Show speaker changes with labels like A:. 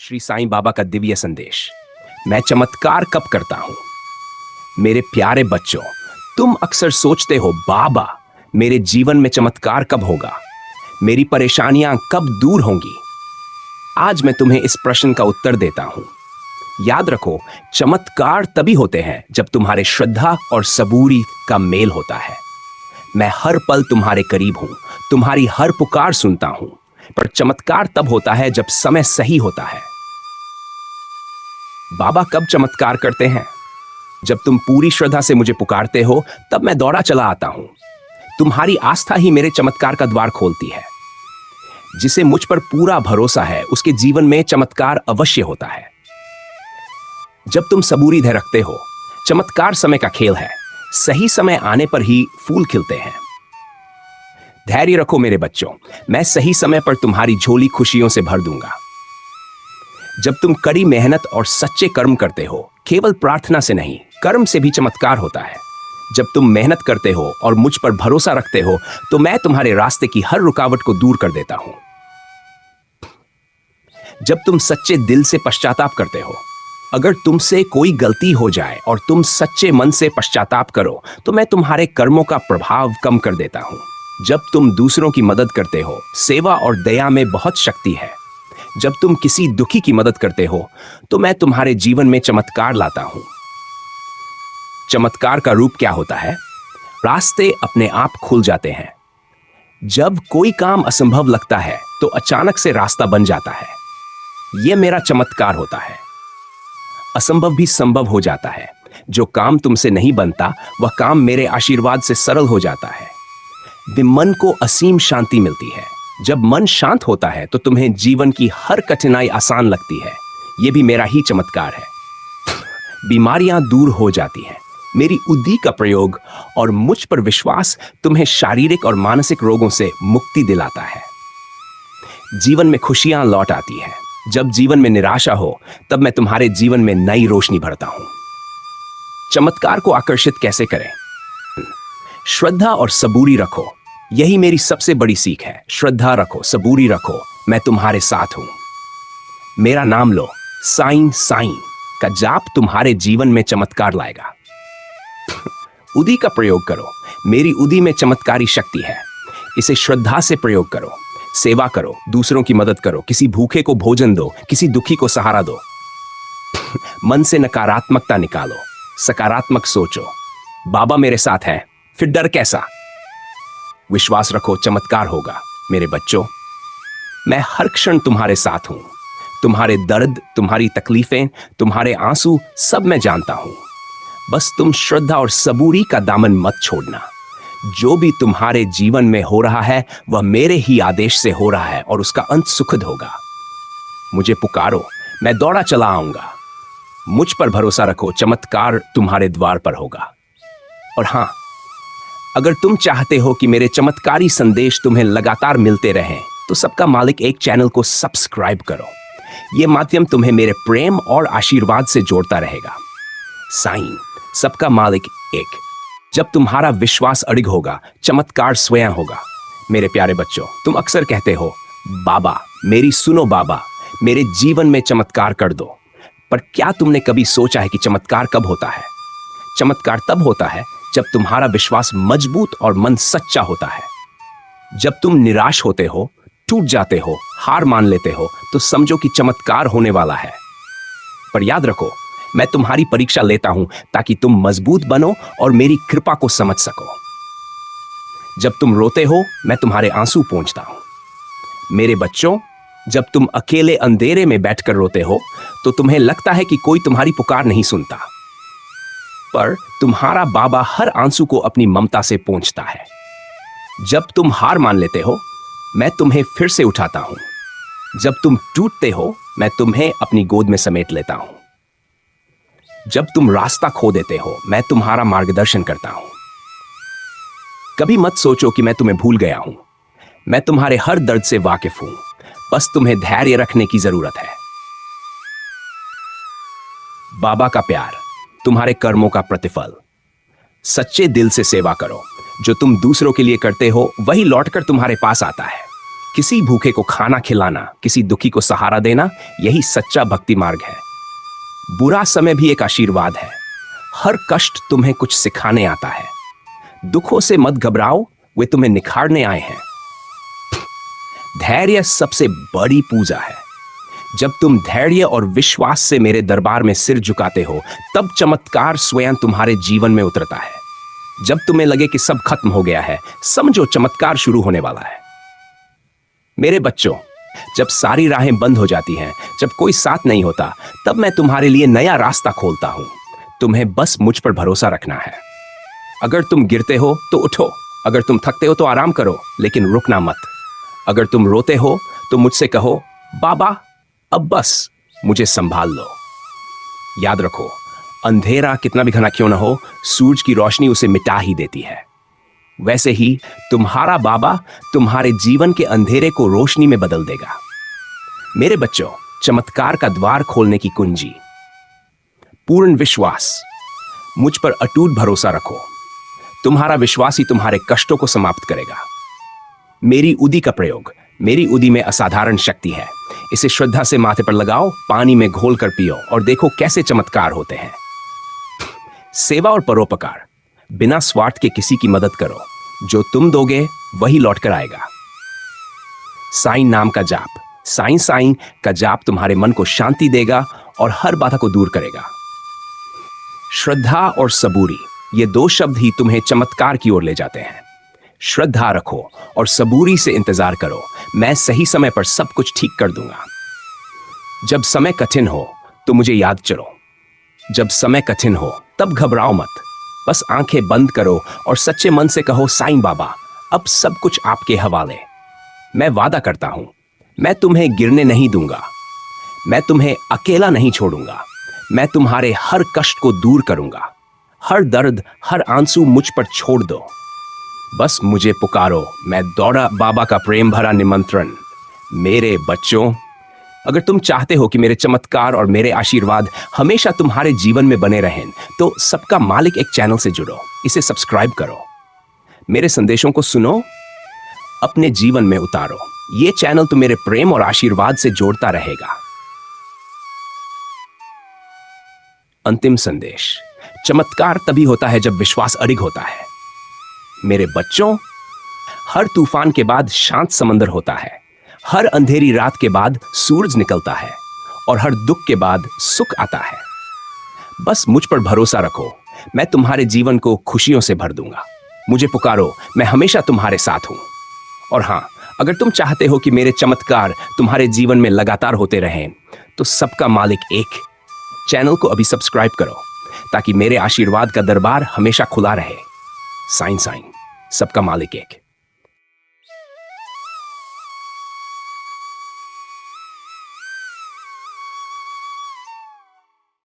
A: श्री साईं बाबा का दिव्य संदेश। मैं चमत्कार कब करता हूं? मेरे प्यारे बच्चों, तुम अक्सर सोचते हो, बाबा मेरे जीवन में चमत्कार कब होगा, मेरी परेशानियां कब दूर होंगी। आज मैं तुम्हें इस प्रश्न का उत्तर देता हूं। याद रखो, चमत्कार तभी होते हैं जब तुम्हारे श्रद्धा और सबूरी का मेल होता है। मैं हर पल तुम्हारे करीब हूं, तुम्हारी हर पुकार सुनता हूं, पर चमत्कार तब होता है जब समय सही होता है। बाबा कब चमत्कार करते हैं? जब तुम पूरी श्रद्धा से मुझे पुकारते हो, तब मैं दौड़ा चला आता हूं। तुम्हारी आस्था ही मेरे चमत्कार का द्वार खोलती है। जिसे मुझ पर पूरा भरोसा है, उसके जीवन में चमत्कार अवश्य होता है। जब तुम सबूरी धैर्य रखते हो, चमत्कार समय का खेल है। सही समय आने पर ही फूल खिलते हैं। धैर्य रखो मेरे बच्चों, मैं सही समय पर तुम्हारी झोली खुशियों से भर दूंगा। जब तुम कड़ी मेहनत और सच्चे कर्म करते हो, केवल प्रार्थना से नहीं, कर्म से भी चमत्कार होता है। जब तुम मेहनत करते हो और मुझ पर भरोसा रखते हो, तो मैं तुम्हारे रास्ते की हर रुकावट को दूर कर देता हूं। जब तुम सच्चे दिल से पश्चाताप करते हो, अगर तुमसे कोई गलती हो जाए और तुम सच्चे मन से पश्चाताप करो, तो मैं तुम्हारे कर्मों का प्रभाव कम कर देता हूं। जब तुम दूसरों की मदद करते हो, सेवा और दया में बहुत शक्ति है। जब तुम किसी दुखी की मदद करते हो, तो मैं तुम्हारे जीवन में चमत्कार लाता हूं। चमत्कार का रूप क्या होता है? रास्ते अपने आप खुल जाते हैं। जब कोई काम असंभव लगता है, तो अचानक से रास्ता बन जाता है। यह मेरा चमत्कार होता है। असंभव भी संभव हो जाता है। जो काम तुमसे नहीं बनता, वह काम मेरे आशीर्वाद से सरल हो जाता है। मन को असीम शांति मिलती है। जब मन शांत होता है, तो तुम्हें जीवन की हर कठिनाई आसान लगती है। यह भी मेरा ही चमत्कार है। बीमारियां दूर हो जाती हैं। मेरी उद्दी का प्रयोग और मुझ पर विश्वास तुम्हें शारीरिक और मानसिक रोगों से मुक्ति दिलाता है। जीवन में खुशियां लौट आती हैं। जब जीवन में निराशा हो, तब मैं तुम्हारे जीवन में नई रोशनी भरता हूं। चमत्कार को आकर्षित कैसे करें? श्रद्धा और सबूरी रखो। यही मेरी सबसे बड़ी सीख है। श्रद्धा रखो, सबूरी रखो, मैं तुम्हारे साथ हूं। मेरा नाम लो, साईं साईं का जाप तुम्हारे जीवन में चमत्कार लाएगा। उदी का प्रयोग करो। मेरी उदी में चमत्कारी शक्ति है। इसे श्रद्धा से प्रयोग करो। सेवा करो, दूसरों की मदद करो, किसी भूखे को भोजन दो, किसी दुखी को सहारा दो। मन से नकारात्मकता निकालो, सकारात्मक सोचो। बाबा मेरे साथ हैं, फिर डर कैसा? विश्वास रखो, चमत्कार होगा। मेरे बच्चों, मैं हर क्षण तुम्हारे साथ हूं। तुम्हारे दर्द, तुम्हारी तकलीफें, तुम्हारे आंसू, सब मैं जानता हूं। बस तुम श्रद्धा और सबूरी का दामन मत छोड़ना। जो भी तुम्हारे जीवन में हो रहा है, वह मेरे ही आदेश से हो रहा है और उसका अंत सुखद होगा। मुझे पुकारो, मैं दौड़ा चला आऊंगा। मुझ पर भरोसा रखो, चमत्कार तुम्हारे द्वार पर होगा। और हां, अगर तुम चाहते हो कि मेरे चमत्कारी संदेश तुम्हें लगातार मिलते रहें, तो सबका मालिक एक चैनल को सब्सक्राइब करो। यह माध्यम तुम्हें मेरे प्रेम और आशीर्वाद से जोड़ता रहेगा। साईं, सबका मालिक एक। जब तुम्हारा विश्वास अडिग होगा, चमत्कार स्वयं होगा। मेरे प्यारे बच्चों, तुम अक्सर कहते हो, बाबा मेरी सुनो, बाबा मेरे जीवन में चमत्कार कर दो। पर क्या तुमने कभी सोचा है कि चमत्कार कब होता है? चमत्कार तब होता है जब तुम्हारा विश्वास मजबूत और मन सच्चा होता है। जब तुम निराश होते हो, टूट जाते हो, हार मान लेते हो, तो समझो कि चमत्कार होने वाला है। पर याद रखो, मैं तुम्हारी परीक्षा लेता हूं ताकि तुम मजबूत बनो और मेरी कृपा को समझ सको। जब तुम रोते हो, मैं तुम्हारे आंसू पोंछता हूं। मेरे बच्चों, जब तुम अकेले अंधेरे में बैठकर रोते हो, तो तुम्हें लगता है कि कोई तुम्हारी पुकार नहीं सुनता। पर तुम्हारा बाबा हर आंसू को अपनी ममता से पोंछता है। जब तुम हार मान लेते हो, मैं तुम्हें फिर से उठाता हूं। जब तुम टूटते हो, मैं तुम्हें अपनी गोद में समेट लेता हूं। जब तुम रास्ता खो देते हो, मैं तुम्हारा मार्गदर्शन करता हूं। कभी मत सोचो कि मैं तुम्हें भूल गया हूं। मैं तुम्हारे हर दर्द से वाकिफ हूं। बस तुम्हें धैर्य रखने की जरूरत है। बाबा का प्यार, तुम्हारे कर्मों का प्रतिफल। सच्चे दिल से सेवा करो। जो तुम दूसरों के लिए करते हो, वही लौटकर तुम्हारे पास आता है। किसी भूखे को खाना खिलाना, किसी दुखी को सहारा देना, यही सच्चा भक्ति मार्ग है। बुरा समय भी एक आशीर्वाद है। हर कष्ट तुम्हें कुछ सिखाने आता है। दुखों से मत घबराओ, वे तुम्हें निखारने आए हैं। धैर्य सबसे बड़ी पूजा है। जब तुम धैर्य और विश्वास से मेरे दरबार में सिर झुकाते हो, तब चमत्कार स्वयं तुम्हारे जीवन में उतरता है। जब तुम्हें लगे कि सब खत्म हो गया है, समझो चमत्कार शुरू होने वाला है। मेरे बच्चों, जब सारी राहें बंद हो जाती हैं, जब कोई साथ नहीं होता, तब मैं तुम्हारे लिए नया रास्ता खोलता हूं। तुम्हें बस मुझ पर भरोसा रखना है। अगर तुम गिरते हो तो उठो, अगर तुम थकते हो तो आराम करो, लेकिन रुकना मत। अगर तुम रोते हो तो मुझसे कहो, बाबा अब बस मुझे संभाल लो। याद रखो, अंधेरा कितना भी घना क्यों ना हो, सूरज की रोशनी उसे मिटा ही देती है। वैसे ही तुम्हारा बाबा तुम्हारे जीवन के अंधेरे को रोशनी में बदल देगा। मेरे बच्चों, चमत्कार का द्वार खोलने की कुंजी पूर्ण विश्वास। मुझ पर अटूट भरोसा रखो। तुम्हारा विश्वास ही तुम्हारे कष्टों को समाप्त करेगा। मेरी उदी का प्रयोग, मेरी उदी में असाधारण शक्ति है। इसे श्रद्धा से माथे पर लगाओ, पानी में घोलकर पियो और देखो कैसे चमत्कार होते हैं। सेवा और परोपकार, बिना स्वार्थ के किसी की मदद करो। जो तुम दोगे वही लौट कर आएगा। साईं नाम का जाप, साईं साईं का जाप तुम्हारे मन को शांति देगा और हर बाधा को दूर करेगा। श्रद्धा और सबूरी, ये दो शब्द ही तुम्हें चमत्कार की ओर ले जाते हैं। श्रद्धा रखो और सबूरी से इंतजार करो। मैं सही समय पर सब कुछ ठीक कर दूंगा। जब समय कठिन हो तो मुझे याद चलो। जब समय कठिन हो तब घबराओ मत। बस आंखें बंद करो और सच्चे मन से कहो, साईं बाबा अब सब कुछ आपके हवाले। मैं वादा करता हूं, मैं तुम्हें गिरने नहीं दूंगा। मैं तुम्हें अकेला नहीं छोड़ूंगा। मैं तुम्हारे हर कष्ट को दूर करूंगा। हर दर्द, हर आंसू मुझ पर छोड़ दो। बस मुझे पुकारो, मैं दौड़ा बाबा का प्रेम भरा निमंत्रण। मेरे बच्चों, अगर तुम चाहते हो कि मेरे चमत्कार और मेरे आशीर्वाद हमेशा तुम्हारे जीवन में बने रहें, तो सबका मालिक एक चैनल से जुड़ो, इसे सब्सक्राइब करो, मेरे संदेशों को सुनो, अपने जीवन में उतारो। ये चैनल तो मेरे प्रेम और आशीर्वाद से जोड़ता रहेगा। अंतिम संदेश, चमत्कार तभी होता है जब विश्वास अडिग होता है। मेरे बच्चों, हर तूफान के बाद शांत समंदर होता है। हर अंधेरी रात के बाद सूरज निकलता है और हर दुख के बाद सुख आता है। बस मुझ पर भरोसा रखो, मैं तुम्हारे जीवन को खुशियों से भर दूंगा। मुझे पुकारो, मैं हमेशा तुम्हारे साथ हूं। और हां, अगर तुम चाहते हो कि मेरे चमत्कार तुम्हारे जीवन में लगातार होते रहें, तो सबका मालिक एक चैनल को अभी सब्सक्राइब करो, ताकि मेरे आशीर्वाद का दरबार हमेशा खुला रहे। साईं साईं, सबका मालिक एक।